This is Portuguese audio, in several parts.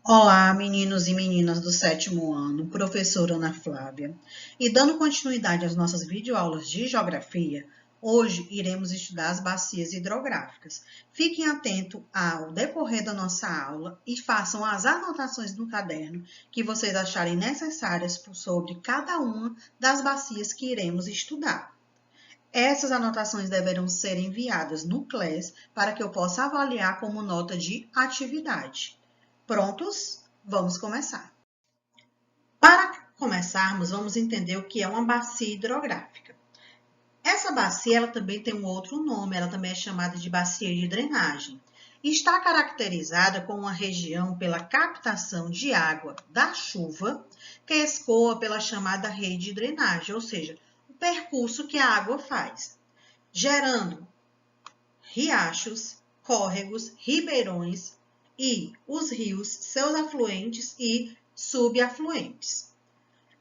Olá, meninos e meninas do 7º ano, professora Ana Flávia. E dando continuidade às nossas videoaulas de geografia, hoje iremos estudar as bacias hidrográficas. Fiquem atentos ao decorrer da nossa aula e façam as anotações no caderno que vocês acharem necessárias sobre cada uma das bacias que iremos estudar. Essas anotações deverão ser enviadas no CLES para que eu possa avaliar como nota de atividade. Prontos? Vamos começar. Para começarmos, vamos entender o que é uma bacia hidrográfica. Essa bacia ela também tem um outro nome, ela também é chamada de bacia de drenagem. Está caracterizada com uma região pela captação de água da chuva que escoa pela chamada rede de drenagem, ou seja, o percurso que a água faz, gerando riachos, córregos, ribeirões e os rios, seus afluentes e subafluentes.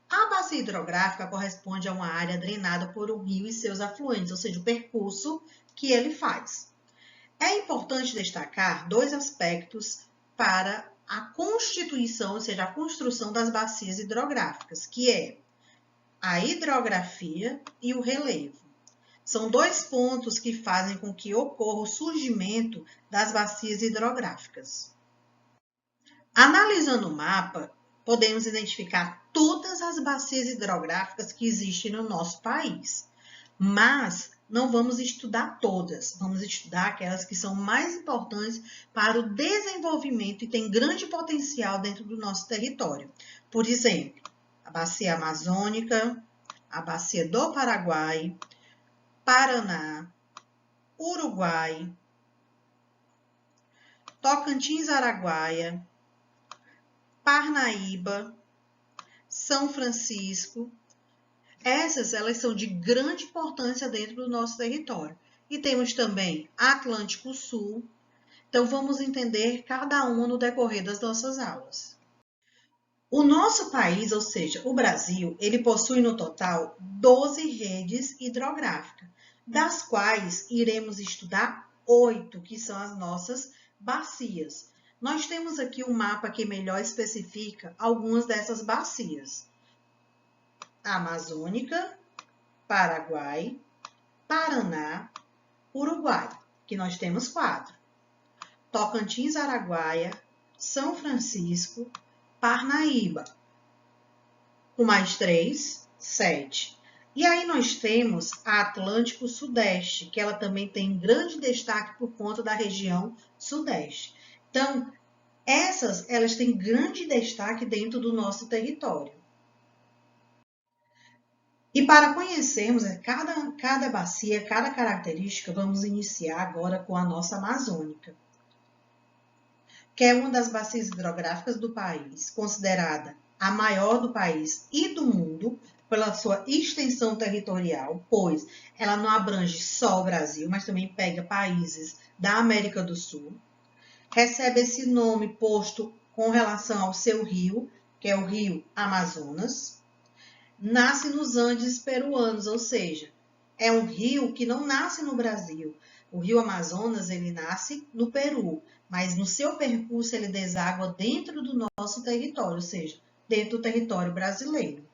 A bacia hidrográfica corresponde a uma área drenada por um rio e seus afluentes, ou seja, o percurso que ele faz. É importante destacar dois aspectos para a constituição, ou seja, a construção das bacias hidrográficas, que é a hidrografia e o relevo. São dois pontos que fazem com que ocorra o surgimento das bacias hidrográficas. Analisando o mapa, podemos identificar todas as bacias hidrográficas que existem no nosso país, mas não vamos estudar todas, vamos estudar aquelas que são mais importantes para o desenvolvimento e têm grande potencial dentro do nosso território. Por exemplo, a bacia amazônica, a bacia do Paraguai, Paraná, Uruguai, Tocantins-Araguaia, Parnaíba, São Francisco. Essas elas são de grande importância dentro do nosso território. E temos também Atlântico Sul. Então vamos entender cada uma no decorrer das nossas aulas. O nosso país, ou seja, o Brasil, ele possui no total 12 redes hidrográficas, das quais iremos estudar 8, que são as nossas bacias. Nós temos aqui um mapa que melhor especifica algumas dessas bacias. Amazônica, Paraguai, Paraná, Uruguai, que nós temos 4. Tocantins-Araguaia, São Francisco, Parnaíba, com mais 3, 7. E aí nós temos a Atlântico Sudeste, que ela também tem grande destaque por conta da região Sudeste. Então, elas têm grande destaque dentro do nosso território. E para conhecermos cada bacia, cada característica, vamos iniciar agora com a nossa Amazônica, que é uma das bacias hidrográficas do país, considerada a maior do país e do mundo pela sua extensão territorial, pois ela não abrange só o Brasil, mas também pega países da América do Sul. Recebe esse nome posto com relação ao seu rio, que é o rio Amazonas. Nasce nos Andes peruanos, ou seja, é um rio que não nasce no Brasil. O rio Amazonas, ele nasce no Peru, mas no seu percurso ele deságua dentro do nosso território, ou seja, dentro do território brasileiro.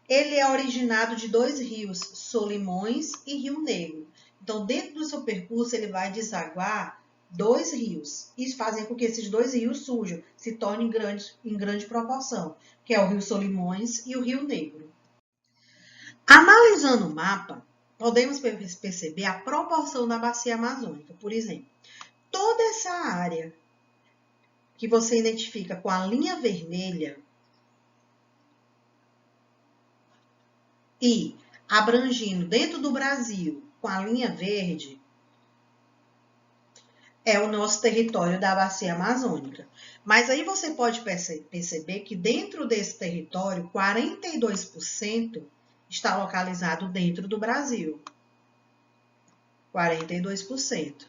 Ele é originado de 2 rios, Solimões e Rio Negro. Então, dentro do seu percurso, ele vai desaguar 2 rios e fazem com que esses 2 rios surjam, se tornem em grande proporção, que é o rio Solimões e o Rio Negro. Analisando o mapa, podemos perceber a proporção da bacia amazônica. Por exemplo, toda essa área que você identifica com a linha vermelha e abrangindo dentro do Brasil com a linha verde, é o nosso território da bacia amazônica. Mas aí você pode perceber que dentro desse território, 42% está localizado dentro do Brasil. 42%.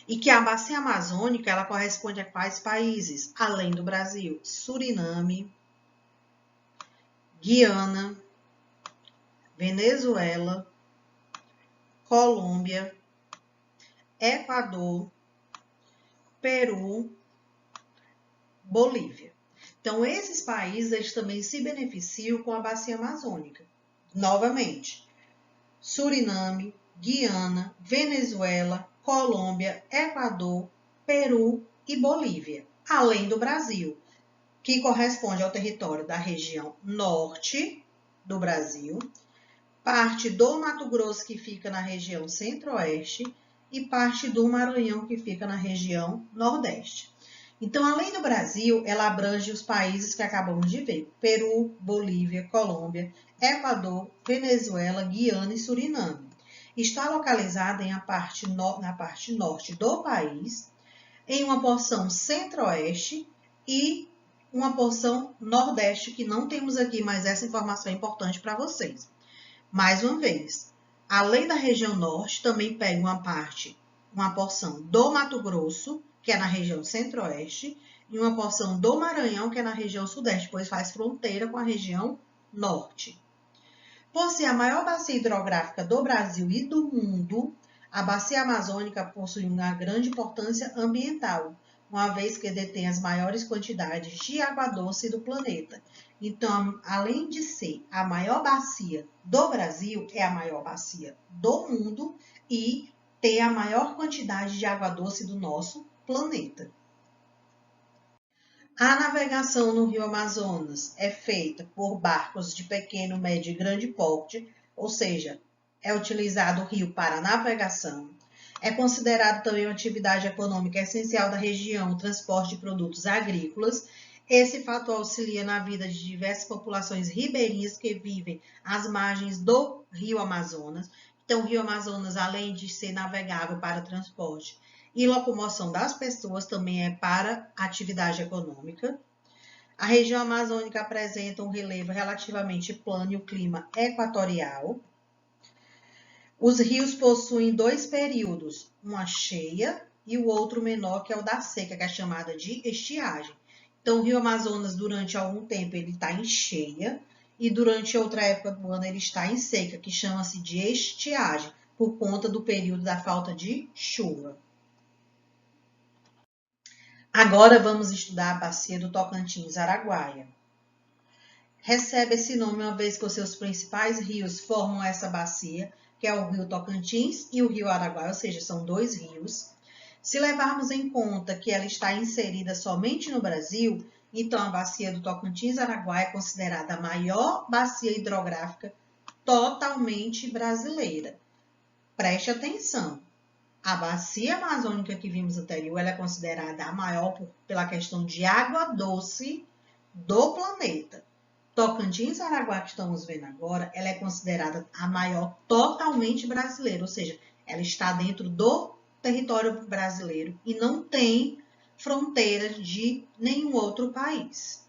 E que a bacia amazônica, ela corresponde a quais países? Além do Brasil, Suriname, Guiana, Venezuela, Colômbia, Equador, Peru, Bolívia. Então, esses países eles também se beneficiam com a bacia amazônica. Novamente, Suriname, Guiana, Venezuela, Colômbia, Equador, Peru e Bolívia, além do Brasil, que corresponde ao território da região norte do Brasil, parte do Mato Grosso, que fica na região centro-oeste, e parte do Maranhão, que fica na região nordeste. Então, além do Brasil, ela abrange os países que acabamos de ver: Peru, Bolívia, Colômbia, Equador, Venezuela, Guiana e Suriname. Está localizada na parte norte do país, em uma porção centro-oeste e uma porção nordeste, que não temos aqui, mas essa informação é importante para vocês. Mais uma vez, além da região norte, também pega uma porção do Mato Grosso, que é na região centro-oeste, e uma porção do Maranhão, que é na região sudeste, pois faz fronteira com a região norte. Por ser a maior bacia hidrográfica do Brasil e do mundo, a bacia amazônica possui uma grande importância ambiental, uma vez que detém as maiores quantidades de água doce do planeta. Então, além de ser a maior bacia do Brasil, é a maior bacia do mundo e tem a maior quantidade de água doce do nosso planeta. A navegação no Rio Amazonas é feita por barcos de pequeno, médio e grande porte, ou seja, é utilizado o rio para navegação. É considerado também uma atividade econômica essencial da região, o transporte de produtos agrícolas. Esse fator auxilia na vida de diversas populações ribeirinhas que vivem às margens do Rio Amazonas. Então, o Rio Amazonas, além de ser navegável para transporte e locomoção das pessoas, também é para atividade econômica. A região amazônica apresenta um relevo relativamente plano e o clima equatorial. Os rios possuem dois períodos, uma cheia e o outro menor, que é o da seca, que é chamada de estiagem. Então, o Rio Amazonas, durante algum tempo, ele está em cheia, e durante outra época do ano ele está em seca, que chama-se de estiagem, por conta do período da falta de chuva. Agora vamos estudar a bacia do Tocantins-Araguaia. Recebe esse nome uma vez que os seus principais rios formam essa bacia, que é o rio Tocantins e o rio Araguaia, ou seja, são dois rios. Se levarmos em conta que ela está inserida somente no Brasil, então a bacia do Tocantins-Araguaia é considerada a maior bacia hidrográfica totalmente brasileira. Preste atenção. A bacia amazônica que vimos anterior, ela é considerada a maior pela questão de água doce do planeta. Tocantins-Araguaia, que estamos vendo agora, ela é considerada a maior totalmente brasileira, ou seja, ela está dentro do território brasileiro e não tem fronteira de nenhum outro país.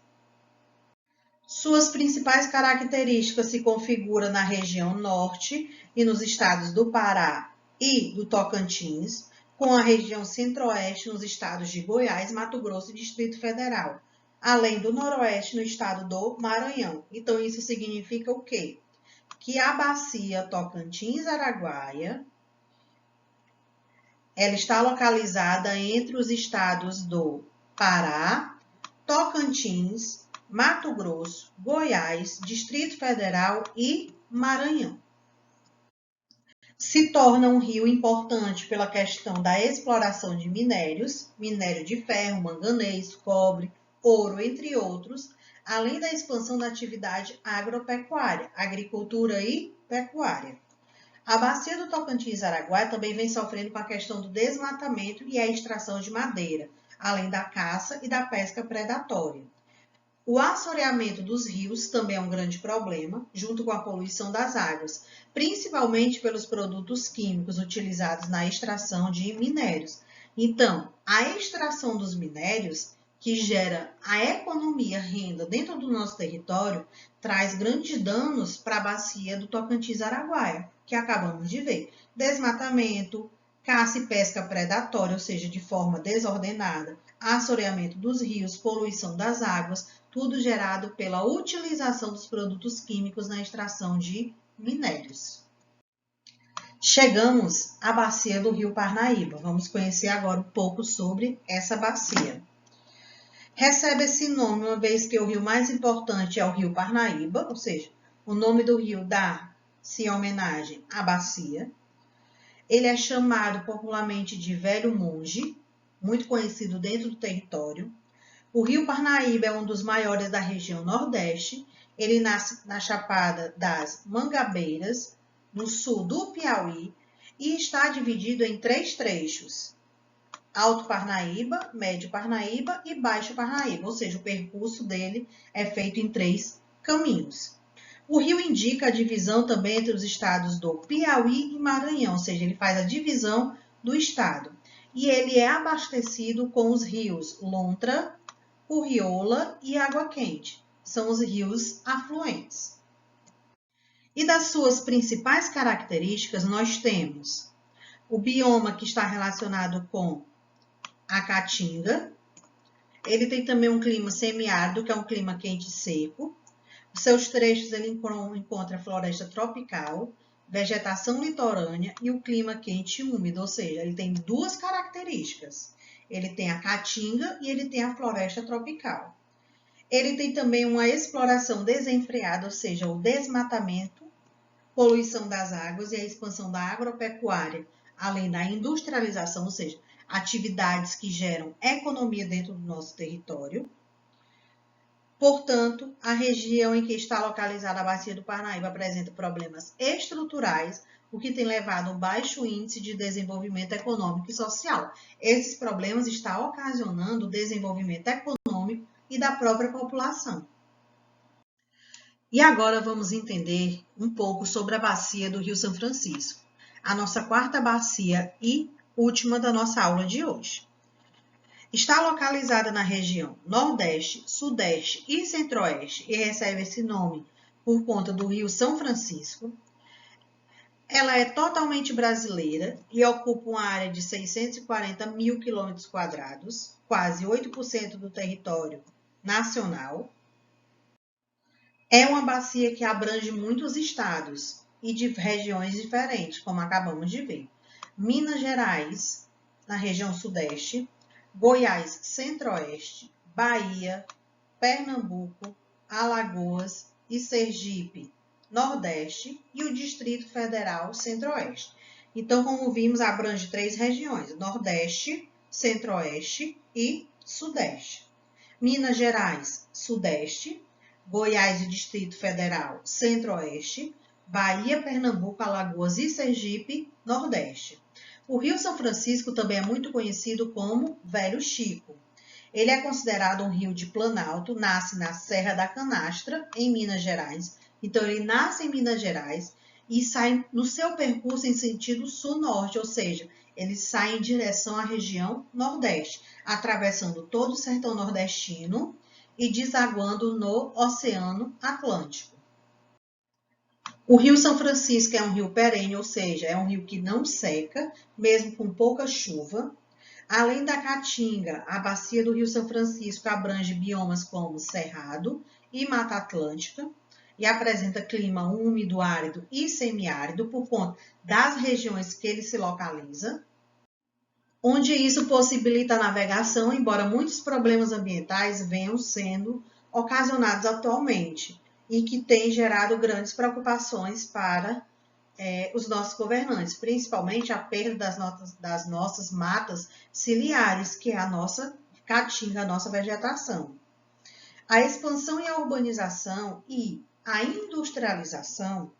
Suas principais características se configuram na região norte e nos estados do Pará e do Tocantins, com a região centro-oeste nos estados de Goiás, Mato Grosso e Distrito Federal, além do noroeste no estado do Maranhão. Então, isso significa o quê? Que a bacia Tocantins-Araguaia, ela está localizada entre os estados do Pará, Tocantins, Mato Grosso, Goiás, Distrito Federal e Maranhão. Se torna um rio importante pela questão da exploração de minérios, minério de ferro, manganês, cobre, ouro, entre outros, além da expansão da atividade agropecuária, agricultura e pecuária. A bacia do Tocantins-Araguaia também vem sofrendo com a questão do desmatamento e a extração de madeira, além da caça e da pesca predatória. O assoreamento dos rios também é um grande problema, junto com a poluição das águas, principalmente pelos produtos químicos utilizados na extração de minérios. Então, a extração dos minérios, que gera a economia, renda dentro do nosso território, traz grandes danos para a bacia do Tocantins-Araguaia, que acabamos de ver. Desmatamento, caça e pesca predatória, ou seja, de forma desordenada, assoreamento dos rios, poluição das águas, tudo gerado pela utilização dos produtos químicos na extração de minérios. Chegamos à bacia do Rio Parnaíba. Vamos conhecer agora um pouco sobre essa bacia. Recebe esse nome uma vez que o rio mais importante é o rio Parnaíba, ou seja, o nome do rio dá-se em homenagem à bacia. Ele é chamado popularmente de Velho Monge, muito conhecido dentro do território. O rio Parnaíba é um dos maiores da região Nordeste. Ele nasce na Chapada das Mangabeiras, no sul do Piauí, e está dividido em 3 trechos: Alto Parnaíba, Médio Parnaíba e Baixo Parnaíba, ou seja, o percurso dele é feito em 3 caminhos. O rio indica a divisão também entre os estados do Piauí e Maranhão, ou seja, ele faz a divisão do estado. E ele é abastecido com os rios Lontra, Urriola e Água Quente. São os rios afluentes. E das suas principais características, nós temos o bioma que está relacionado com a Caatinga. Ele tem também um clima semiárido, que é um clima quente e seco. Os seus trechos ele encontra floresta tropical, vegetação litorânea e o clima quente e úmido, ou seja, ele tem 2 características. Ele tem a Caatinga e ele tem a floresta tropical. Ele tem também uma exploração desenfreada, ou seja, o desmatamento, poluição das águas e a expansão da agropecuária, além da industrialização, ou seja, atividades que geram economia dentro do nosso território. Portanto, a região em que está localizada a Bacia do Parnaíba apresenta problemas estruturais, o que tem levado a um baixo índice de desenvolvimento econômico e social. Esses problemas estão ocasionando o desenvolvimento econômico e da própria população. E agora vamos entender um pouco sobre a bacia do Rio São Francisco, a nossa 4ª bacia e última da nossa aula de hoje. Está localizada na região Nordeste, Sudeste e Centro-Oeste e recebe esse nome por conta do Rio São Francisco. Ela é totalmente brasileira e ocupa uma área de 640 mil quilômetros quadrados, quase 8% do território nacional. É uma bacia que abrange muitos estados e de regiões diferentes, como acabamos de ver. Minas Gerais, na região Sudeste, Goiás, Centro-Oeste, Bahia, Pernambuco, Alagoas e Sergipe, Nordeste e o Distrito Federal, Centro-Oeste. Então, como vimos, abrange 3 regiões: Nordeste, Centro-Oeste e Sudeste. Minas Gerais, Sudeste, Goiás e Distrito Federal, Centro-Oeste, Bahia, Pernambuco, Alagoas e Sergipe, Nordeste. O Rio São Francisco também é muito conhecido como Velho Chico. Ele é considerado um rio de planalto, nasce na Serra da Canastra, em Minas Gerais. Então, ele nasce em Minas Gerais e sai no seu percurso em sentido sul-norte, ou seja, ele sai em direção à região Nordeste, atravessando todo o sertão nordestino e desaguando no Oceano Atlântico. O Rio São Francisco é um rio perene, ou seja, é um rio que não seca, mesmo com pouca chuva. Além da Caatinga, a bacia do Rio São Francisco abrange biomas como Cerrado e Mata Atlântica e apresenta clima úmido, árido e semiárido por conta das regiões que ele se localiza, onde isso possibilita a navegação, embora muitos problemas ambientais venham sendo ocasionados atualmente e que tem gerado grandes preocupações para os nossos governantes, principalmente a perda das nossas matas ciliares, que é a nossa caatinga, a nossa vegetação. A expansão e a urbanização e a industrialização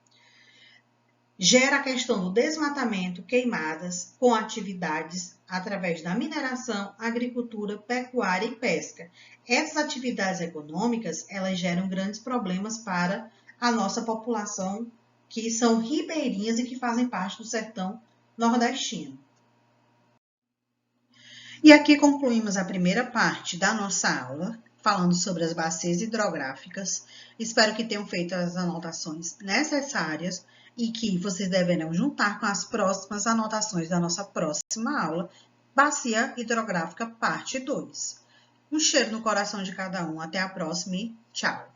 gera a questão do desmatamento, queimadas com atividades através da mineração, agricultura, pecuária e pesca. Essas atividades econômicas, elas geram grandes problemas para a nossa população, que são ribeirinhas e que fazem parte do sertão nordestino. E aqui concluímos a primeira parte da nossa aula, falando sobre as bacias hidrográficas. Espero que tenham feito as anotações necessárias e que vocês deverão juntar com as próximas anotações da nossa próxima aula, Bacia Hidrográfica, parte 2. Um cheiro no coração de cada um. Até a próxima e tchau!